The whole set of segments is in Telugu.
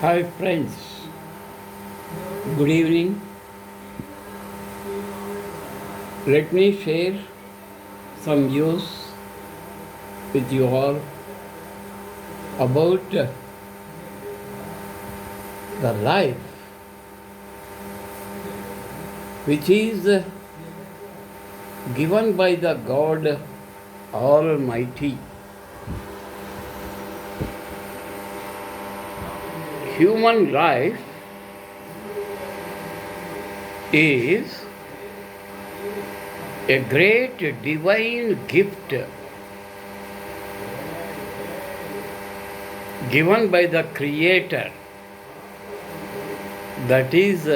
Hi friends, good evening. Let me share some views with you all about the life which is given by the God Almighty. Human life is a great divine gift given by the Creator, that is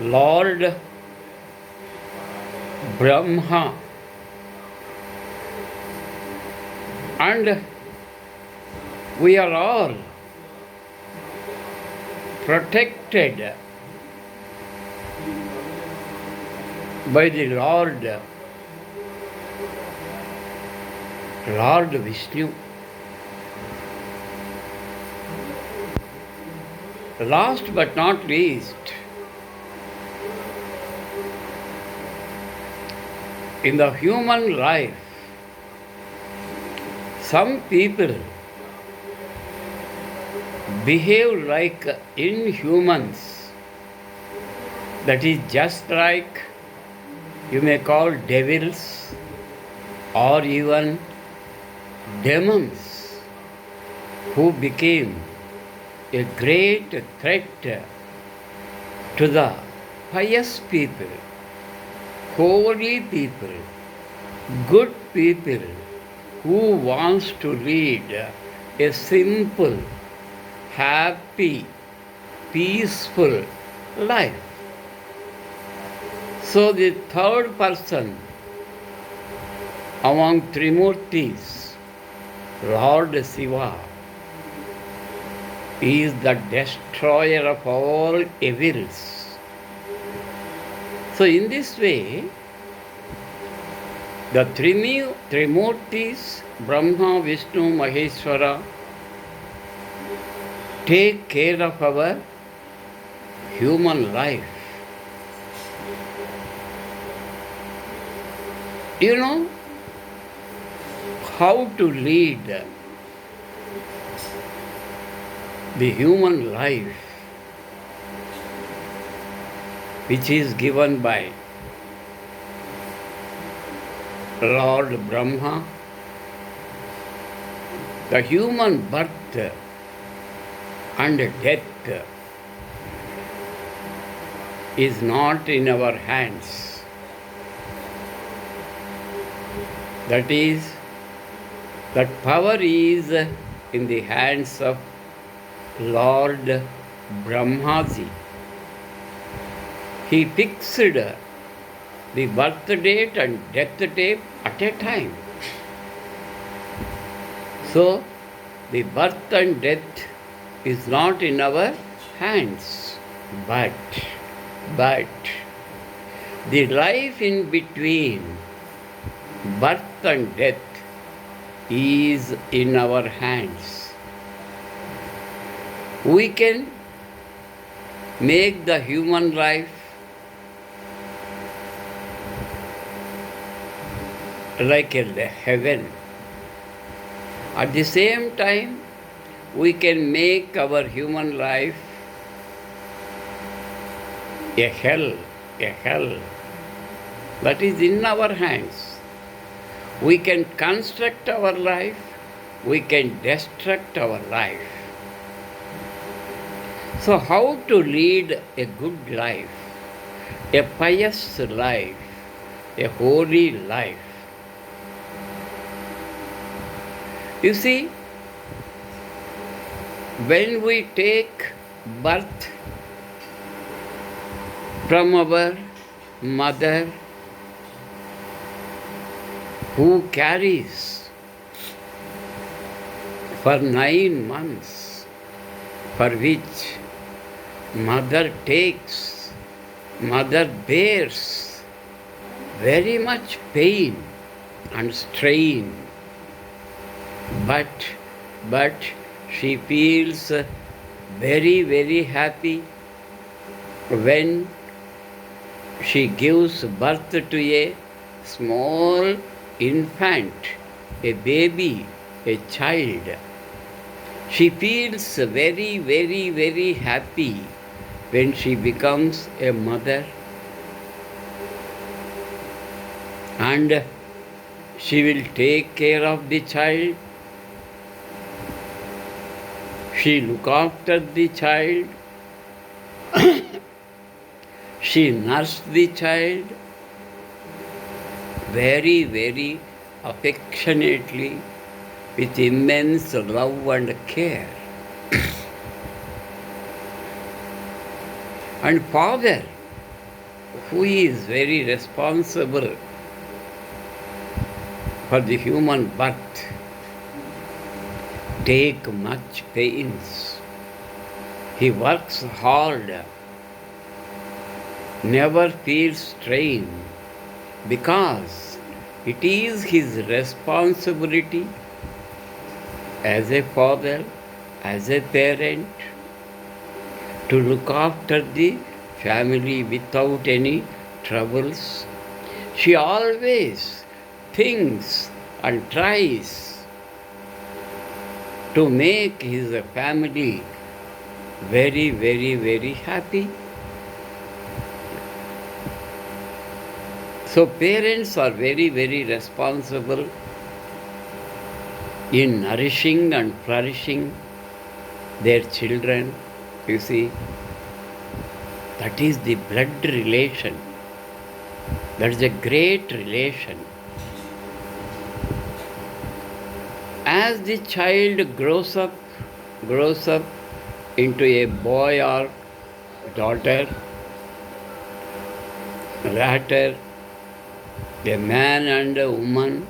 Lord Brahma, and we are all protected by the Lord Vishnu. Last but not least, in the human life, some people behave like inhumans. That is just like you may call devils or even demons who became a great threat to the pious people, holy people, good people who wants to lead a simple, happy, peaceful life. So the third person among Trimurtis, Lord Shiva, is the destroyer of all evils. So in this way, the Trimurtis, Brahma, Vishnu, Maheshwara, take care of our human life. You know how to lead the human life which is given by Lord Brahma. The human birth and death is not in our hands. That is, that power is in the hands of Lord Brahmaji. He fixed the birth date and death date at a time. So, the birth and death is not in our hands, but the life in between birth and death is in our hands. We can make the human life like a heaven. At the same time, we can make our human life a hell. That is in our hands. We can construct our life, we can destruct our life. So how to lead a good life, a pious life, a holy life? You see, when we take birth from our mother, who carries for 9 months, for which mother bears very much pain and strain, but she feels very, very happy when she gives birth to a small infant, a baby, a child. She feels very, very, very happy when she becomes a mother, and she will take care of the child. She look after the child. She nursed the child very, very affectionately with immense love and care. And father, who is very responsible for the human birth, take much pains. He works hard, never feels strain, because it is his responsibility as a father, as a parent, to look after the family without any troubles. She always thinks and tries to make his family very, very, very happy. So parents are very, very responsible in nourishing and flourishing their children. You see, that is the blood relation. That is a great relation. As the child grows up into a boy or daughter, later a man and a woman,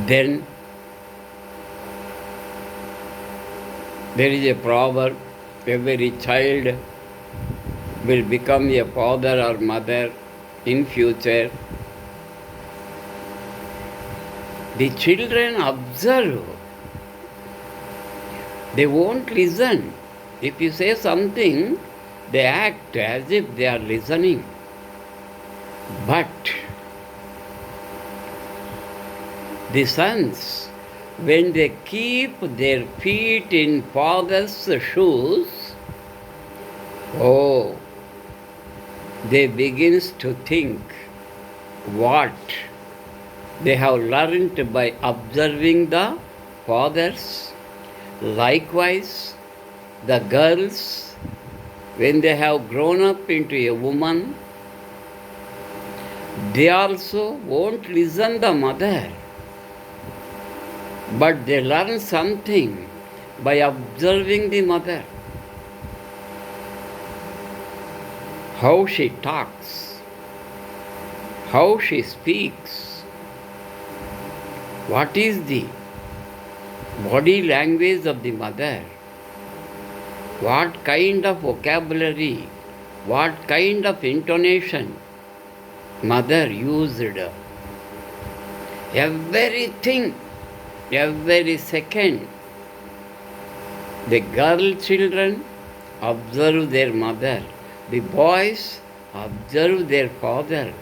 then there is a proverb, every child will become a father or mother in future. The children observe. They won't listen. If you say something, they act as if they are listening. But the sons, when they keep their feet in father's shoes, they begin to think what they have learnt by observing the fathers. Likewise, the girls, when they have grown up into a woman, they also won't listen the mother, but they learn something by observing the mother. How she talks, how she speaks, what is the body language of the mother, what kind of vocabulary, what kind of intonation mother used. Everything, every second, the girl children observe their mother, the boys observe their father.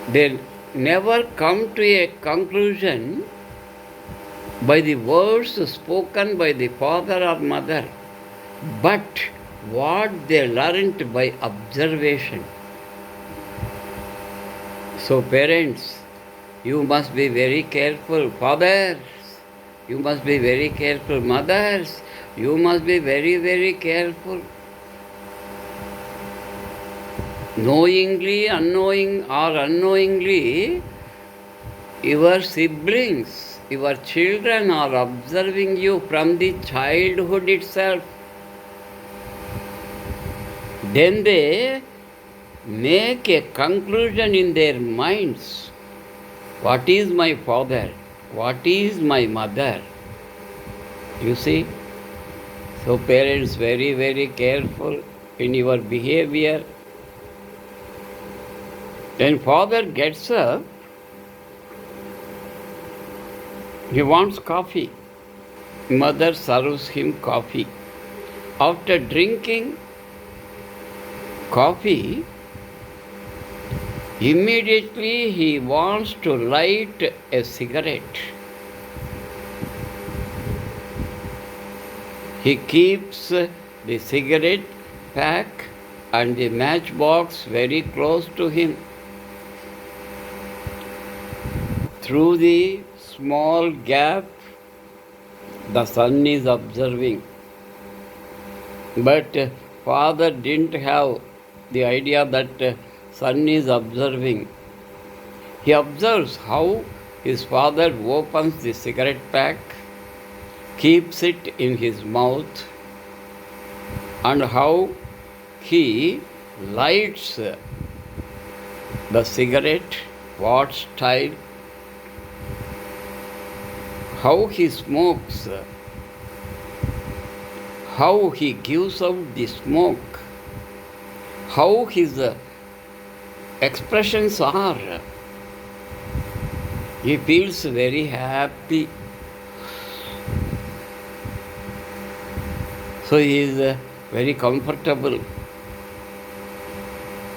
They never come to a conclusion by the words spoken by the father or mother, but what they learnt by observation. So parents, you must be very careful. Fathers, you must be very careful. Mothers, you must be very, very careful. Knowingly, unknowingly, your siblings, your children are observing you from the childhood itself. Then they make a conclusion in their minds. What is my father? What is my mother? You see? So parents, very, very careful in your behavior. When father gets up, He wants coffee. Mother serves him coffee. After drinking coffee, immediately he wants to light a cigarette. He keeps the cigarette pack and the matchbox very close to him. Through the small gap, the son is observing. But father didn't have the idea that son is observing. He observes how his father opens the cigarette pack, keeps it in his mouth, and how he lights the cigarette, what style, how he smokes, how he gives out the smoke, how his expressions are. He feels very happy. So he is very comfortable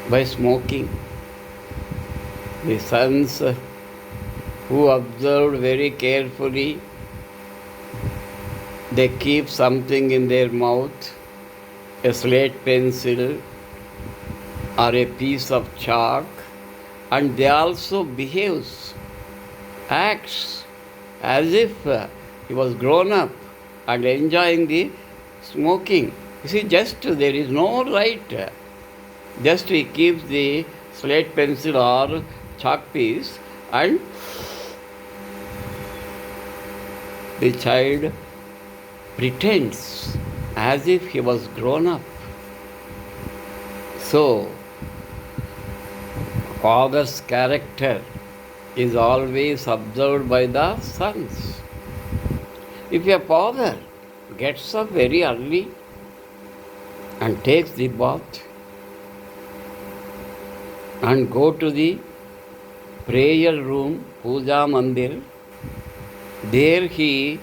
by smoking. The sons who observed very carefully, they keep something in their mouth, a slate pencil or a piece of chalk, and they also behaves, acts as if he was grown up and enjoying the smoking. You see, just there is no right. Just he keeps the slate pencil or chalk piece and the child pretends as if he was grown up. So, father's character is always observed by the sons. If a father gets up very early and takes the bath and go to the prayer room, puja mandir, there he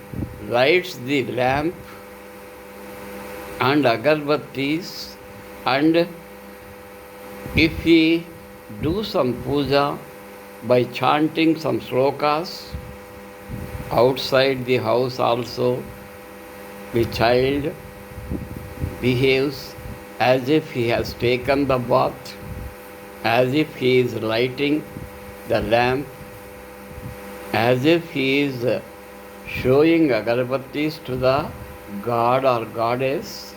lights the lamp and agarbattis, and if he do some puja by chanting some slokas, outside the house also the child behaves as if he has taken the bath, as if he is lighting the lamp, as if he is showing agarbattis to the god or goddess,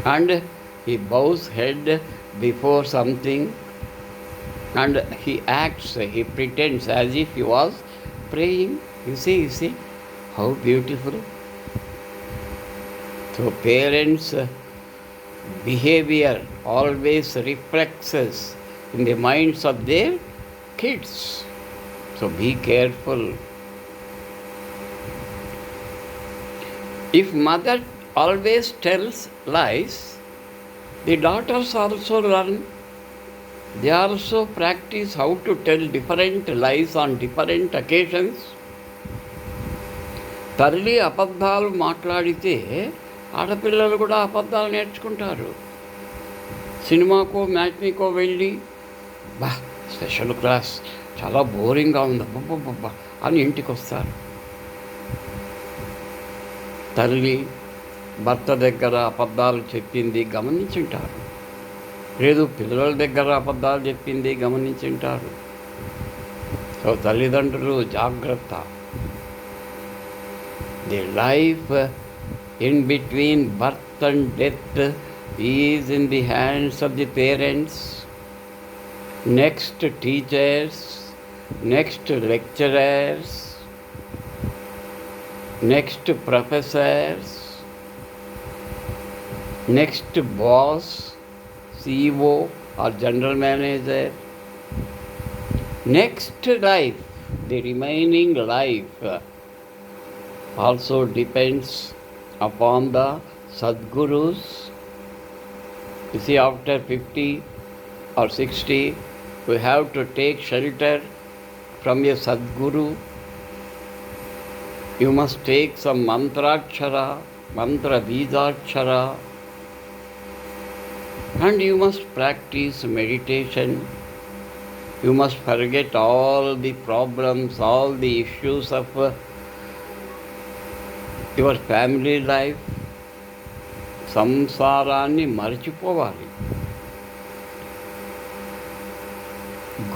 and he bows head before something and he acts, he pretends as if he was praying. You see how beautiful. So parents' behavior always reflects in the minds of their kids. So be careful. If mother always tells lies, the daughters also learn. They also practice how to tell different lies on different occasions. తల్లి అబద్ధాలు మాట్లాడితే ఆడపిల్లలు కూడా అబద్ధాలు నేర్చుకుంటారు. సినిమాకో మ్యాట్నీకో వెళ్ళి స్పెషల్ క్లాస్ చాలా బోరింగ్గా ఉంది అబ్బబ్బబ్బా అని ఇంటికి వస్తారు. తల్లి భర్త దగ్గర అబద్ధాలు చెప్పింది గమనించుంటారు, లేదు పిల్లల దగ్గర అబద్ధాలు చెప్పింది గమనించుంటారు. సో తల్లిదండ్రులు జాగ్రత్త. The life in between birth and death is in the hands of the parents, next teachers, next lecturers, next professors, next boss, CEO or general manager. Next life, the remaining life, also depends upon the Sadgurus. You see, after 50 or 60, we have to take shelter from a Sadguru. You must take some mantrakshara, mantra bijakshara, and you must practice meditation. You must forget all the problems, all the issues of your family life. సంసారాన్ని మరచిపోవాలి.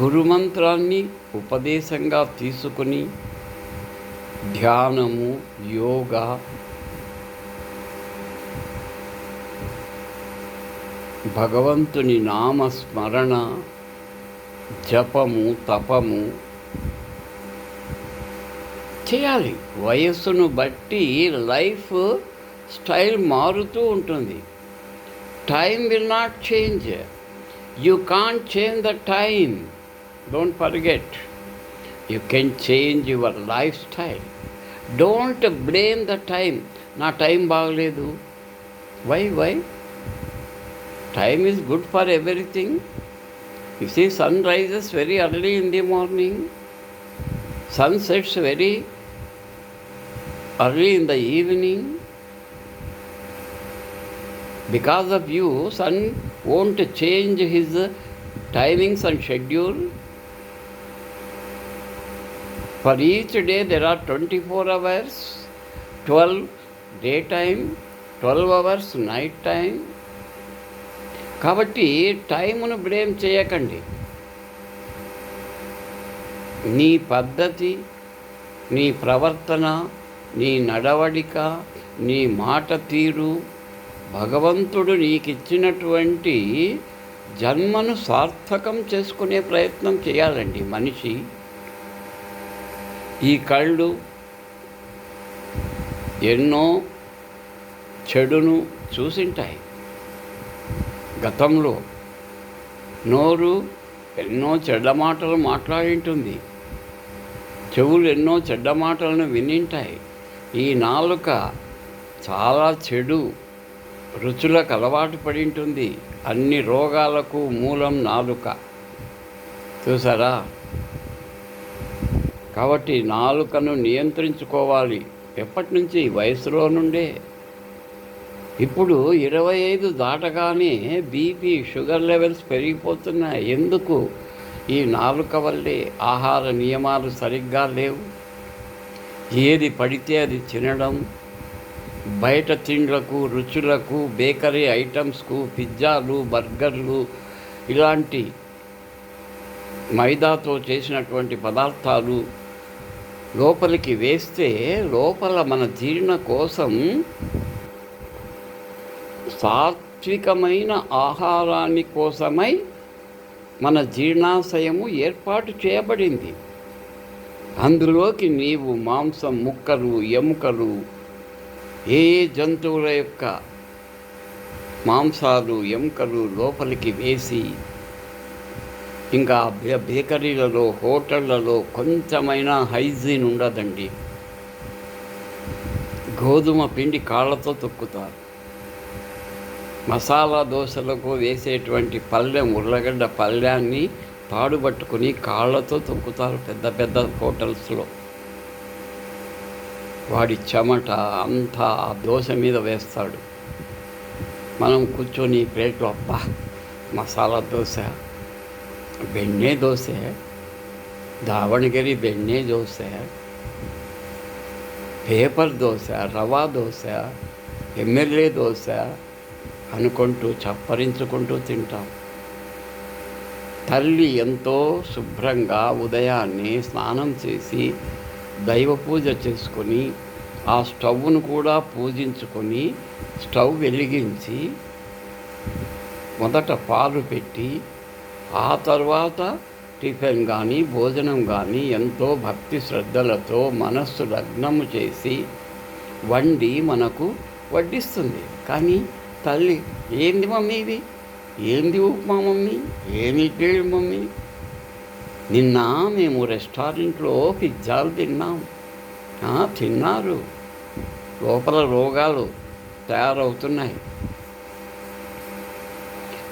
గురుమంత్రాన్ని ఉపదేశంగా తీసుకుని ధ్యానము, యోగా, భగవంతుని నామస్మరణ, జపము, తపము చేయాలి. వయస్సును బట్టి లైఫ్ స్టైల్ మారుతూ ఉంటుంది. Time will not change. You can't change the time. Don't forget. You can change your life style. Don't blame the time. నా టైం బాగలేదు. Why time is good for everything. You see, sun rises very early in the morning, sun sets very early in the evening. Because of you, sun won't change his timings and schedule. For each day there are 24 hours, 12 daytime, 12 hours night time. కాబట్టి టైమును బ్లేమ్ చేయకండి. నీ పద్ధతి, నీ ప్రవర్తన, నీ నడవడిక, నీ మాట తీరు, భగవంతుడు నీకిచ్చినటువంటి జన్మను సార్థకం చేసుకునే ప్రయత్నం చేయాలండి మనిషి. ఈ కళ్ళు ఎన్నో చెడును చూసింటాయి గతంలో. నోరు ఎన్నో చెడ్డ మాటలు మాట్లాడింటుంది. చెవులు ఎన్నో చెడ్డ మాటలను వినింటాయి. ఈ నాలుక చాలా చెడు రుచులకు అలవాటు పడి ఉంటుంది. అన్ని రోగాలకు మూలం నాలుక. చూసారా? కాబట్టి నాలుకను నియంత్రించుకోవాలి. ఎప్పటి నుంచి? వయసులో నుండే. ఇప్పుడు 25 దాటగానే బీపీ, షుగర్ లెవెల్స్ పెరిగిపోతున్నాయి. ఎందుకు? ఈ నాలుక వల్లే. ఆహార నియమాలు సరిగ్గా లేవు. ఏది పడితే అది తినడం, బయట తిండ్లకు, రుచులకు, బేకరీ ఐటమ్స్కు, పిజ్జాలు, బర్గర్లు, ఇలాంటి మైదాతో చేసినటువంటి పదార్థాలు లోపలికి వేస్తే లోపల మన జీర్ణ కోసం సాత్వికమైన ఆహారాన్ని కోసమై మన జీర్ణాశయము ఏర్పాటు చేయబడింది. అందులోకి నీవు మాంసం ముక్కలు, ఎముకలు, ఏ జంతువుల యొక్క మాంసాలు, ఎముకలు లోపలికి వేసి, ఇంకా బేకరీలలో, హోటళ్లలో కొంచెమైనా హైజీన్ ఉండదండి. గోధుమ పిండి కాళ్ళతో తొక్కుతారు. మసాలా దోశలకు వేసేటువంటి పళ్ళెం, ఉర్లగడ్డ పళ్ళాన్ని తాడుబట్టుకుని కాళ్ళతో తొక్కుతారు పెద్ద పెద్ద హోటల్స్లో. వాడి చెమట అంతా ఆ దోశ మీద వేస్తాడు. మనం కూర్చొని ప్లేట్లో అబ్బా మసాలా దోశ, బెಣ್ಣೆ దోశ, దావణగిరి బెಣ್ಣೆ దోశ, పేపర్ దోశ, రవా దోశ, ఎమ్మెల్యే దోశ అనుకుంటూ చప్పరించుకుంటూ తింటాం. తల్లి ఎంతో శుభ్రంగా ఉదయాన్నే స్నానం చేసి దైవ పూజ చేసుకొని ఆ స్టవ్ను కూడా పూజించుకొని స్టవ్ వెలిగించి మొదట పాలు పెట్టి ఆ తర్వాత టిఫిన్ కానీ భోజనం కానీ ఎంతో భక్తి శ్రద్ధలతో మనస్సు లగ్నము చేసి వండి మనకు వడ్డిస్తుంది. కానీ తల్లి, ఏంది మమ్మీ ఇది? ఏంది ఉప్మా మమ్మీ? ఏమి ఇడ్లీ మమ్మీ? నిన్న మేము రెస్టారెంట్లో పిజ్జాలు తిన్నాం. తిన్నారు. లోపల రోగాలు తయారవుతున్నాయి.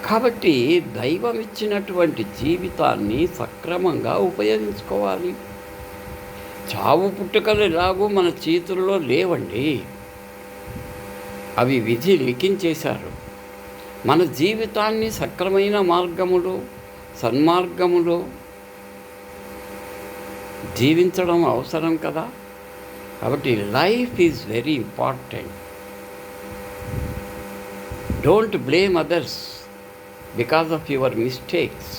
కాబట్టి దైవం ఇచ్చినటువంటి జీవితాన్ని సక్రమంగా ఉపయోగించుకోవాలి. చావు పుట్టుకలు ఎలాగూ మన చేతుల్లో లేవండి. అవి విధి లిఖించేశారు. మన జీవితాన్ని సక్రమైన మార్గములో, సన్మార్గములో జీవించడం అవసరం కదా. కాబట్టి life is very important. Don't blame others because of your mistakes,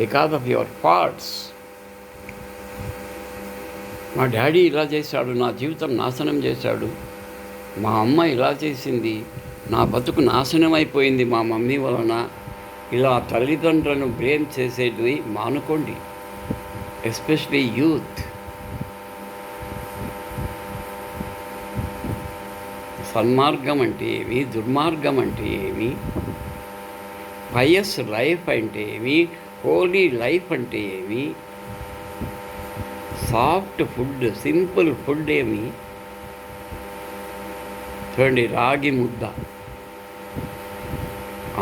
because of your faults. మా డాడీ ఇలా చేశాడు, నా జీవితం నాశనం చేశాడు, మా అమ్మ ఇలా చేసింది, నా బతుకు నాశనం అయిపోయింది మా మమ్మీ వలన, ఇలా తల్లిదండ్రులను బ్లేమ్ చేసేది మానుకోండి. Especially youth. సన్మార్గం అంటే ఏమి, దుర్మార్గం అంటే ఏమి, పయస్ లైఫ్ అంటే ఏమి, హోలీ లైఫ్ అంటే ఏమి, సాఫ్ట్ ఫుడ్, సింపుల్ ఫుడ్ ఏమి. చూడండి, రాగి ముద్ద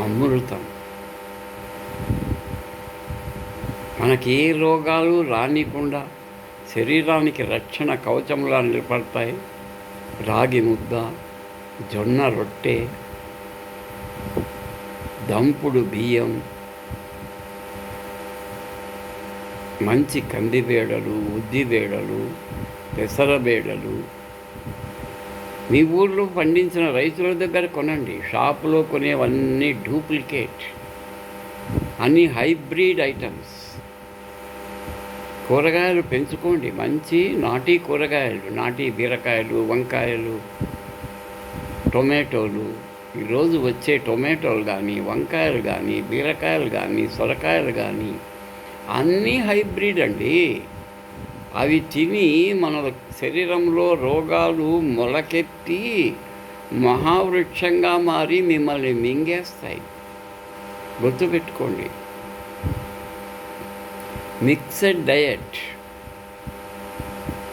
అమృతం. మనకి ఏ రోగాలు రానికుండా శరీరానికి రక్షణ కవచంలా నిలబడతాయి రాగి ముద్ద, జొన్న రొట్టె, దంపుడు బియ్యం, మంచి కందిబేడలు, ఉద్దిబేడలు, పెసరబేడలు. మీ ఊళ్ళో పండించిన రైతుల దగ్గర కొనండి. షాపులో కొనేవన్నీ డూప్లికేట్, అన్నీ హైబ్రిడ్ ఐటమ్స్. కూరగాయలు పెంచుకోండి, మంచి నాటి కూరగాయలు, నాటి బీరకాయలు, వంకాయలు, టొమాటోలు. ఈరోజు వచ్చే టొమాటోలు కానీ, వంకాయలు కానీ, బీరకాయలు కానీ, సొరకాయలు కానీ అన్నీ హైబ్రిడ్ అండి. అవి తిని మన శరీరంలో రోగాలు మొలకెత్తి మహావృక్షంగా మారి మిమ్మల్ని మింగేస్తాయి. గుర్తుపెట్టుకోండి. మిక్సెడ్ డయట్,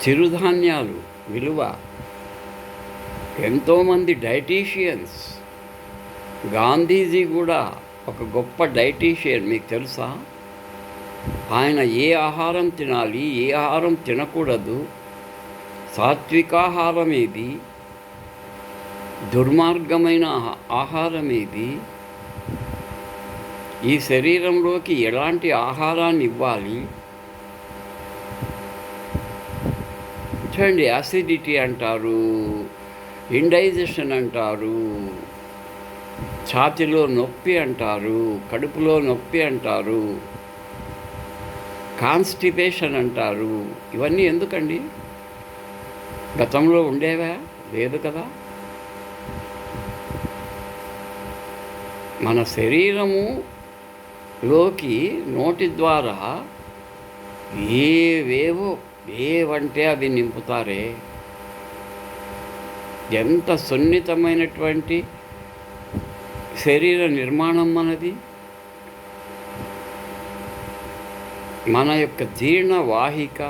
చిరుధాన్యాలు విలువ. ఎంతోమంది డైటీషియన్స్, గాంధీజీ కూడా ఒక గొప్ప డైటీషియన్, మీకు తెలుసా? ఆయన ఏ ఆహారం తినాలి, ఏ ఆహారం తినకూడదు, సాత్వికాహారం ఏది, దుర్మార్గమైన ఆహారం ఏది, ఈ శరీరంలోకి ఎలాంటి ఆహారాన్ని ఇవ్వాలి. చూడండి, యాసిడిటీ అంటారు, ఇండైజెషన్ అంటారు, ఛాతీలో నొప్పి అంటారు, కడుపులో నొప్పి అంటారు, కాన్స్టిపేషన్ అంటారు. ఇవన్నీ ఎందుకండి? గతంలో ఉండేవా? లేదు కదా. మన శరీరములోకి నోటి ద్వారా ఏవంటే అవి నింపుతారే. ఎంత సున్నితమైనటువంటి శరీర నిర్మాణం మనది. మన యొక్క జీర్ణవాహిక,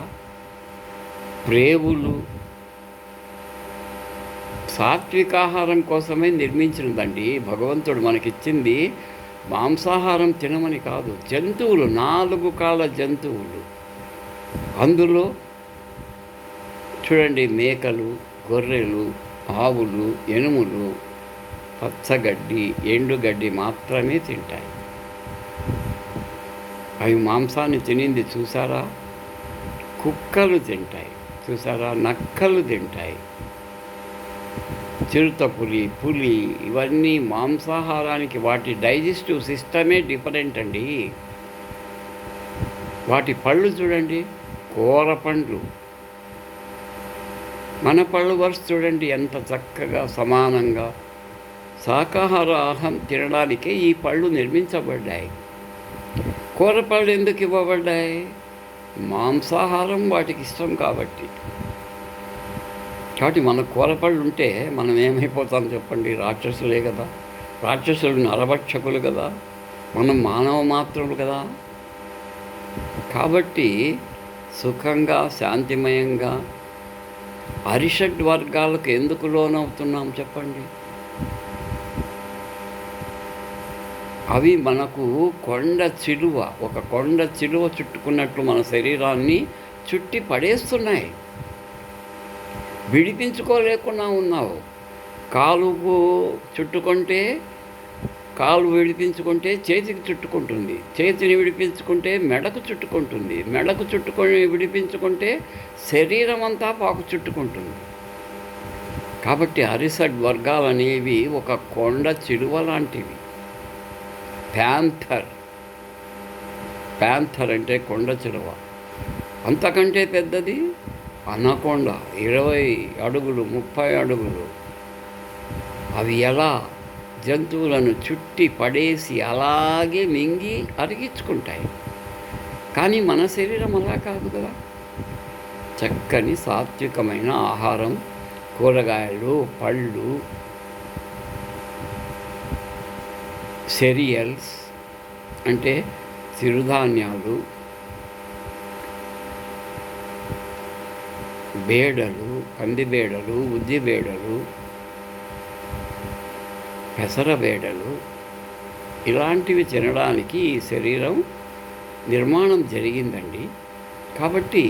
ప్రేవులు సాత్వికాహారం కోసమే నిర్మించినదండి. భగవంతుడు మనకిచ్చింది మాంసాహారం తినమని కాదు. జంతువులు, 4 కాళ్ళ జంతువులు. అందులో చూడండి, మేకలు, గొర్రెలు, ఆవులు, ఎనుములు పచ్చగడ్డి, ఎండుగడ్డి మాత్రమే తింటాయి. అవి మాంసాన్ని తినింది చూసారా? కుక్కలు తింటాయి చూసారా? నక్కలు తింటాయి. చిరుతపులి, పులి, ఇవన్నీ మాంసాహారానికి వాటి డైజెస్టివ్ సిస్టమే డిఫరెంట్ అండి. వాటి పళ్ళు చూడండి, కూర పండ్లు. మన పళ్ళు వరుస చూడండి ఎంత చక్కగా సమానంగా. శాకాహార ఆహారం తినడానికే ఈ పళ్ళు నిర్మించబడ్డాయి. కూర పళ్ళు ఎందుకు ఇవ్వబడ్డాయి? మాంసాహారం వాటికి ఇష్టం కాబట్టి. మన కూరపళ్ళు ఉంటే మనం ఏమైపోతాం చెప్పండి? రాక్షసులే కదా. రాక్షసులు నరభక్షకులు కదా, మనం మానవ మాత్రులు కదా. కాబట్టి సుఖంగా, శాంతిమయంగా అరిషడ్ వర్గాలకు ఎందుకు లోనవుతున్నాం చెప్పండి? అవి మనకు ఒక కొండ చిలువ చుట్టుకున్నట్లు మన శరీరాన్ని చుట్టి పడేస్తున్నాయి. విడిపించుకోలేకుండా ఉన్నావు. కాలుకు చుట్టుకుంటే కాలు విడిపించుకుంటే చేతికి చుట్టుకుంటుంది, చేతిని విడిపించుకుంటే మెడకు చుట్టుకుంటుంది, మెడకు విడిపించుకుంటే శరీరం అంతా పాకు చుట్టుకుంటుంది. కాబట్టి అరిసడ్ వర్గాలు అనేవి ఒక కొండ చిలువ లాంటివి. ప్యాంథర్ అంటే కొండ చిలువ. అంతకంటే పెద్దది అనకొండ, 20 అడుగులు 30 అడుగులు. అవి ఎలా జంతువులను చుట్టి పడేసి అలాగే మింగి అరిగించుకుంటాయి. కానీ మన శరీరం అలా కాదు కదా. చక్కని సాత్వికమైన ఆహారం, కూరగాయలు, పళ్ళు, సెరియల్స్ అంటే చిరుధాన్యాలు, బేడలు, కందిబేడలు, ఉద్దిబేడలు, పెసరబేడలు, ఇలాంటివి తినడానికి ఈ శరీరం నిర్మాణం జరిగిందండి. కాబట్టి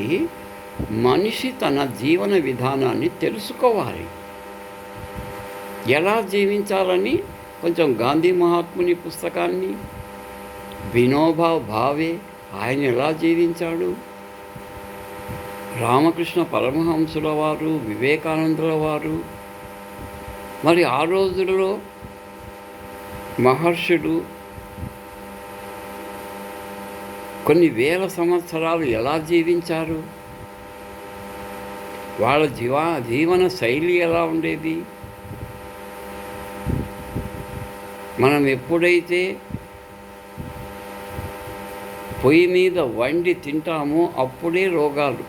మనిషి తన జీవన విధానాన్ని తెలుసుకోవాలి. ఎలా జీవించాలని కొంచెం గాంధీ మహాత్ముని పుస్తకాన్ని, వినోబా భావే ఆయన ఎలా జీవించాడు, రామకృష్ణ పరమహంసుల వారు, వివేకానందుల వారు, మరి ఆ రోజుల్లో మహర్షులు కొన్ని వేల సంవత్సరాలు ఎలా జీవించారు, వాళ్ళ జీవన శైలి ఎలా ఉండేది. మనం ఎప్పుడైతే పొయ్యి మీద వండి తింటామో అప్పుడే రోగాలు.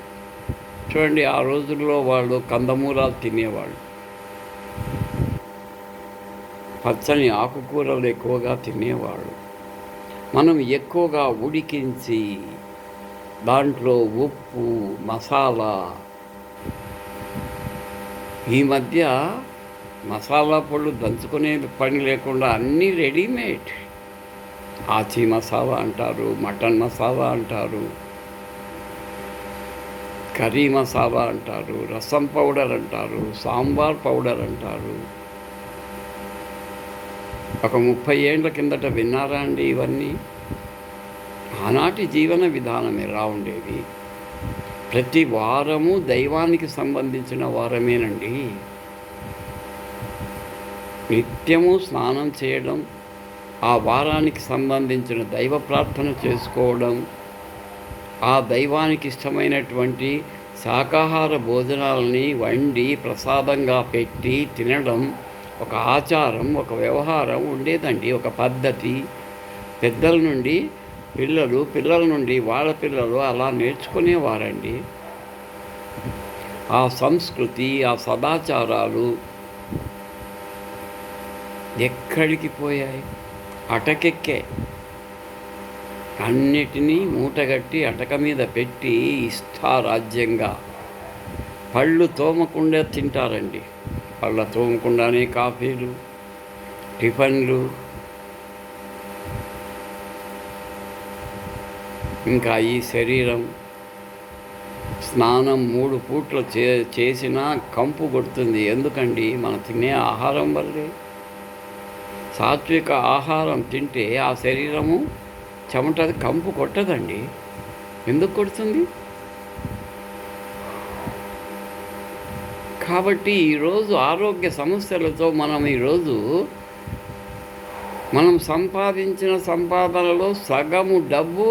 చూడండి, ఆ రోజుల్లో వాళ్ళు కందమూలాలు తినేవాళ్ళు, పచ్చని ఆకుకూరలు ఎక్కువగా తినేవాళ్ళు. మనం ఎక్కువగా ఉడికించి దాంట్లో ఉప్పు, మసాలా, ఈ మధ్య మసాలా పొళ్ళు దంచుకునే పని లేకుండా అన్నీ రెడీమేడ్. ఆచి మసాలా అంటారు, మటన్ మసాలా అంటారు, కర్రీ మసాలా అంటారు, రసం పౌడర్ అంటారు, సాంబార్ పౌడర్ అంటారు. ఒక 30 ఏళ్ల కిందట విన్నారా అండి ఇవన్నీ? ఆనాటి జీవన విధానం ఎలా ఉండేది? ప్రతి వారము దైవానికి సంబంధించిన వారమేనండి. నిత్యము స్నానం చేయడం, ఆ వారానికి సంబంధించిన దైవ ప్రార్థన చేసుకోవడం, ఆ దైవానికి ఇష్టమైనటువంటి శాకాహార భోజనాలని వండి ప్రసాదంగా పెట్టి తినడం ఒక ఆచారం, ఒక వ్యవహారం ఉండేదండి, ఒక పద్ధతి. పెద్దల నుండి పిల్లలు, పిల్లల నుండి వాళ్ళ పిల్లలు అలా నేర్చుకునేవారండి. ఆ సంస్కృతి, ఆ సదాచారాలు ఎక్కడికి పోయాయి? అటకెక్కే. అన్నిటినీ మూటగట్టి అటక మీద పెట్టి ఇష్టారాజ్యంగా పళ్ళు తోమకుండా తింటారండి. పళ్ళ తోమకుండానే కాఫీలు, టిఫిన్లు, ఇంకా ఈ శరీరం స్నానం 3 పూట్లు చేసినా కంపు కొడుతుంది. ఎందుకండి? మనం తినే ఆహారం వల్లే. సాత్విక ఆహారం తింటే ఆ శరీరము చెమటది కంపు కొట్టదండి. ఎందుకు కొడుతుంది? కాబట్టి ఈరోజు ఆరోగ్య సమస్యలతో మనం సంపాదించిన సంపాదనలో సగము డబ్బు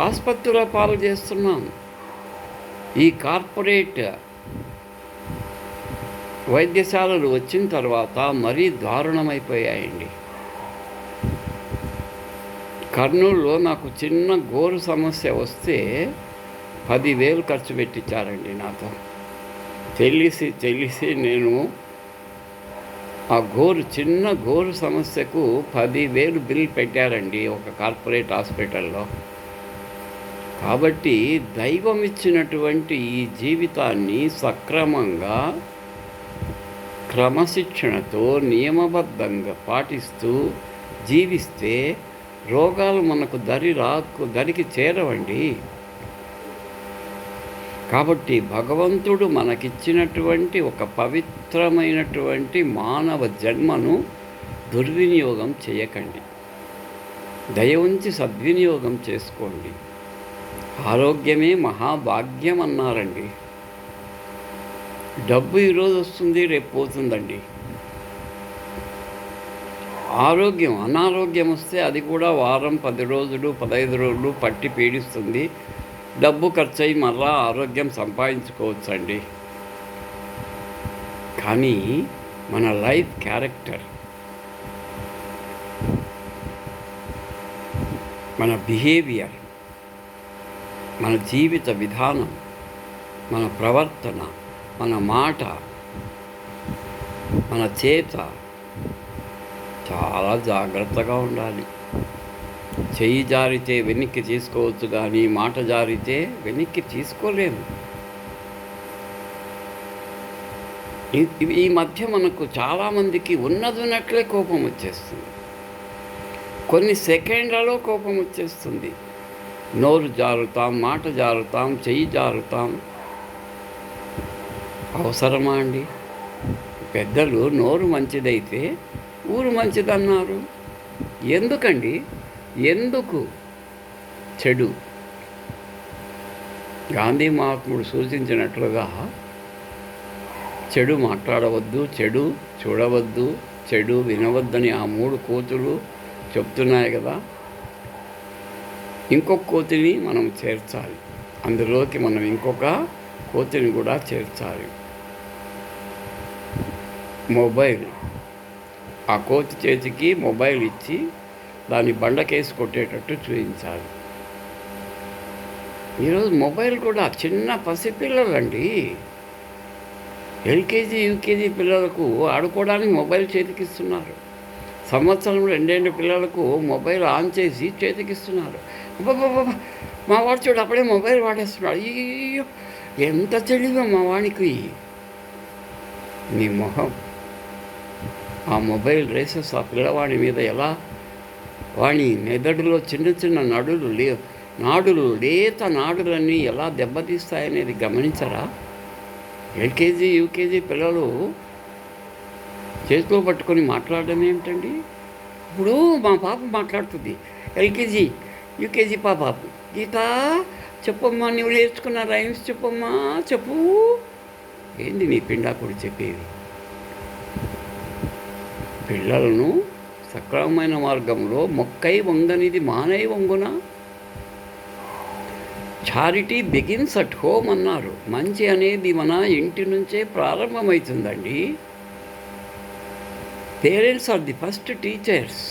ఆసుపత్రుల పాలు చేస్తున్నాం. ఈ కార్పొరేట్ వైద్యశాలలు వచ్చిన తర్వాత మరీ దారుణమైపోయాయండి. కర్నూలులో నాకు చిన్న గోరు సమస్య వస్తే 10,000 ఖర్చు పెట్టించారండి నాతో. తెలిసి నేను ఆ చిన్న గోరు సమస్యకు 10,000 బిల్ పెట్టారండి ఒక కార్పొరేట్ హాస్పిటల్లో. కాబట్టి దైవం ఇచ్చినటువంటి ఈ జీవితాన్ని సక్రమంగా, క్రమశిక్షణతో, నియమబద్ధంగా పాటిస్తూ జీవిస్తే రోగాలు మనకు దరికి చేరవండి. కాబట్టి భగవంతుడు మనకిచ్చినటువంటి ఒక పవిత్రమైనటువంటి మానవ జన్మను దుర్వినియోగం చేయకండి. దయ ఉంచి సద్వినియోగం చేసుకోండి. ఆరోగ్యమే మహాభాగ్యం అన్నారండి. డబ్బు ఈరోజు వస్తుంది, రేపు పోతుందండి. అనారోగ్యం వస్తే అది కూడా వారం, 10 రోజులు, 15 రోజులు పట్టి పీడిస్తుంది. డబ్బు ఖర్చు అయ్యి మళ్ళా ఆరోగ్యం సంపాదించుకోవచ్చండి. కానీ మన లైఫ్ క్యారెక్టర్, మన బిహేవియర్, మన జీవిత విధానం, మన ప్రవర్తన, మన మాట, మన చేత చాలా జాగ్రత్తగా ఉండాలి. చెయ్యి జారితే వెనక్కి తీసుకోవచ్చు, కానీ మాట జారితే వెనక్కి తీసుకోలేము. ఈ మధ్య మనకు చాలామందికి ఉన్నట్లే కోపం వచ్చేస్తుంది. కొన్ని సెకండ్లలో కోపం వచ్చేస్తుంది. నోరు జారుతాం, మాట జారుతాం, చెయ్యి జారుతాం. అవసరమా అండి? పెద్దలు నోరు మంచిదైతే ఊరు మంచిదన్నారు. ఎందుకండి? ఎందుకు చెడు? గాంధీ మహాత్ముడు సూచించినట్లుగా చెడు మాట్లాడవద్దు, చెడు చూడవద్దు, చెడు వినవద్దని ఆ 3 కోతులు చెప్తున్నాయి కదా. ఇంకొక కోతిని మనం చేర్చాలి, అందులోకి మనం ఇంకొక కోతిని కూడా చేర్చాలి. మొబైల్. ఆ కోతి చేతికి మొబైల్ ఇచ్చి దాన్ని బండకేసి కొట్టేటట్టు చూపించాలి. ఈరోజు మొబైల్ కూడా చిన్న పసిపిల్లలండి, ఎల్కేజీ యూకేజీ పిల్లలకు ఆడుకోవడానికి మొబైల్ చేతికిస్తున్నారు. సంవత్సరం 2 పిల్లలకు మొబైల్ ఆన్ చేసి చేతికిస్తున్నారు. మా వాడు చూడు అప్పుడే మొబైల్ వాడేస్తున్నాడు. అయ్యో ఎంత తెలియదో మా వాడికి. నీ మొహం. ఆ మొబైల్ రేసెస్ ఆ పిల్లవాడి మీద ఎలా, వాడి మెదడులో చిన్న చిన్న నాడులు లేత నాడులన్నీ ఎలా దెబ్బతీస్తాయనేది గమనించరా? ఎల్కేజీ యూకేజీ పిల్లలు చేతిలో పట్టుకొని మాట్లాడడం ఏమిటండి? ఇప్పుడు మా పాప మాట్లాడుతుంది, ఎల్కేజీ యూకేజీ పాప. గీత చెప్పమ్మా, నువ్వు నేర్చుకున్న రైమ్స్ చెప్పమ్మా, చెప్పు. ఏంది నీ పిండాకుడు చెప్పేది? పిల్లలను సక్రమమైన మార్గంలో మొక్కై వంగనిది మానై వంగున. చారిటీ బిగిన్స్ అట్ హోమ్ అన్నారు. మంచి అనేది మన ఇంటి నుంచే ప్రారంభమవుతుందండి. Parents are the first teachers.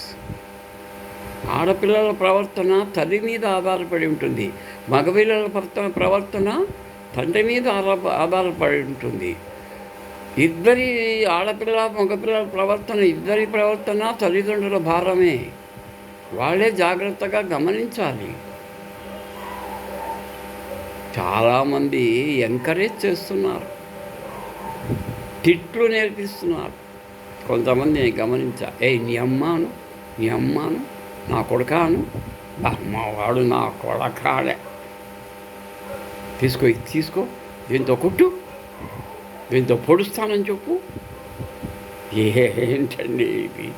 ఆడపిల్లల ప్రవర్తన తల్లి మీద ఆధారపడి ఉంటుంది, మగపిల్లల ప్రవర్తన తండ్రి మీద ఆధారపడి ఉంటుంది. ఇద్దరి ఆడపిల్ల మగపిల్లల ప్రవర్తన, ఇద్దరి ప్రవర్తన తల్లిదండ్రుల భారమే. వాళ్ళే జాగ్రత్తగా గమనించాలి. చాలామంది ఎంకరేజ్ చేస్తున్నారు, తిట్లు నేర్పిస్తున్నారు. కొంతమంది నేను గమనించా, నీ అమ్మాను నా కొడుకాను, అమ్మవాడు నా కొడకాడే, తీసుకో దీంతో కొట్టు, దీంతో పొడుస్తానని చెప్పు. ఏంటండి ఇది?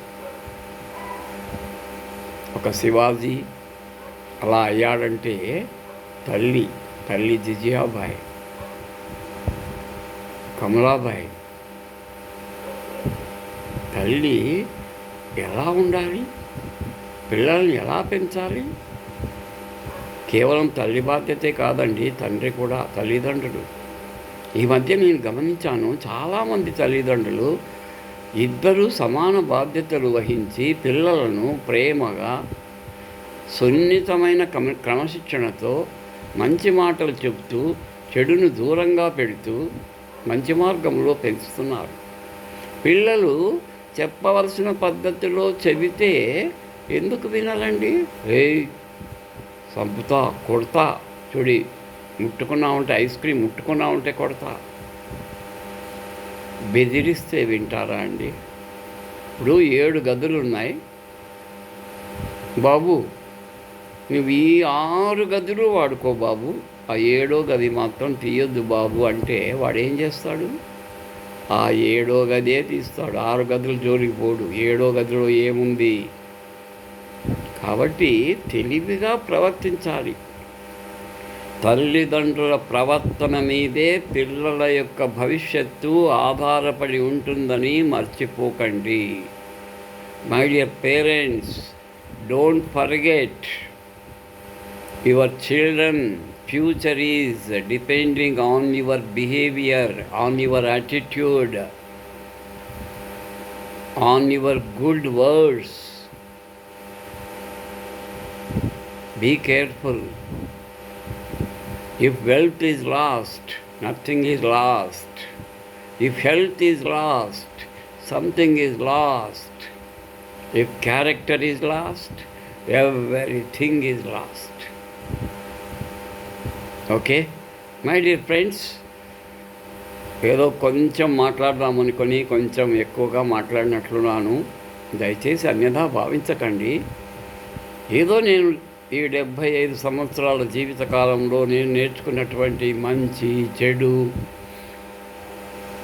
ఒక శివాజీ అలా అయ్యాడంటే తల్లి జిజియాబాయి, కమలాబాయి, తల్లి ఎలా ఉండాలి, పిల్లల్ని ఎలా పెంచాలి? కేవలం తల్లి బాధ్యతే కాదండి, తండ్రి కూడా, తల్లిదండ్రులు. ఈ మధ్య నేను గమనించాను, చాలామంది తల్లిదండ్రులు ఇద్దరూ సమాన బాధ్యతలు వహించి పిల్లలను ప్రేమగా, సున్నితమైన క్రమశిక్షణతో మంచి మాటలు చెబుతూ చెడును దూరంగా పెడుతూ మంచి మార్గంలో పెంచుతున్నారు. పిల్లలు చెప్పవలసిన పద్ధతిలో చెబితే ఎందుకు వినాలండి? చంపుతా, కొడతా, చూడి ముట్టుకున్నా ఉంటే, ఐస్ క్రీమ్ ముట్టుకున్నా ఉంటే కొడతా. బెదిరిస్తే వింటారా అండి? ఇప్పుడు 7 గదులు ఉన్నాయి బాబు, నువ్వు ఈ 6 గదులు వాడుకో బాబు, ఆ 7వ గది మాత్రం తీయొద్దు బాబు అంటే వాడు ఏం చేస్తాడు? ఆ 7వ గదే తీస్తాడు. 6 గదుల జోలికి పోడు. 7వ గదిలో ఏముంది? కాబట్టి తెలివిగా ప్రవర్తించాలి. తల్లిదండ్రుల ప్రవర్తన మీదే పిల్లల యొక్క భవిష్యత్తు ఆధారపడి ఉంటుందని మర్చిపోకండి. My dear parents, don't forget your children future is depending on your behaviour, on your attitude, on your good words. Be careful. If wealth is lost, nothing is lost. If health is lost, something is lost. If character is lost, everything is lost. Okay? My dear friends, ఏదో కొంచెం మాట్లాడదామనుకొని కొంచెం ఎక్కువగా మాట్లాడినట్లున్నాను. దయచేసి అన్యథా భావించకండి. ఏదో నేను ఈ 75 సంవత్సరాల జీవితకాలంలో నేను నేర్చుకున్నటువంటి మంచి, చెడు,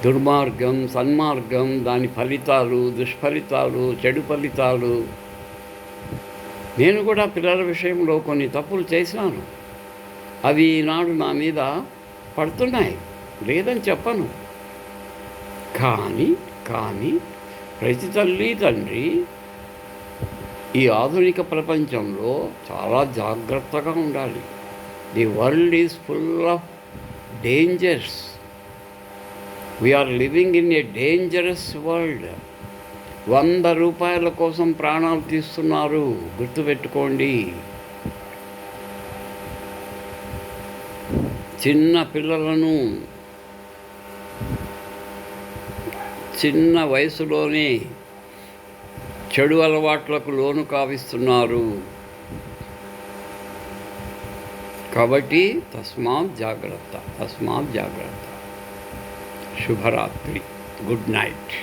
దుర్మార్గం, సన్మార్గం, దాని ఫలితాలు, దుష్ఫలితాలు, చెడు ఫలితాలు, నేను కూడా పిల్లల విషయంలో కొన్ని తప్పులు చేసినాను. అవి ఈనాడు నా మీద పడుతున్నాయి, లేదని చెప్పను. కానీ ప్రతి తల్లి తండ్రి ఈ ఆధునిక ప్రపంచంలో చాలా జాగ్రత్తగా ఉండాలి. The world is full of dangers. We are living in a dangerous world. 100 రూపాయల కోసం ప్రాణాలు తీస్తున్నారు, గుర్తుపెట్టుకోండి. చిన్న పిల్లలను చిన్న వయసులోనే చెడు అలవాట్లకు లోను కావిస్తున్నారు. కాబట్టి తస్మాత్ జాగ్రత్త. శుభరాత్రి. Good night.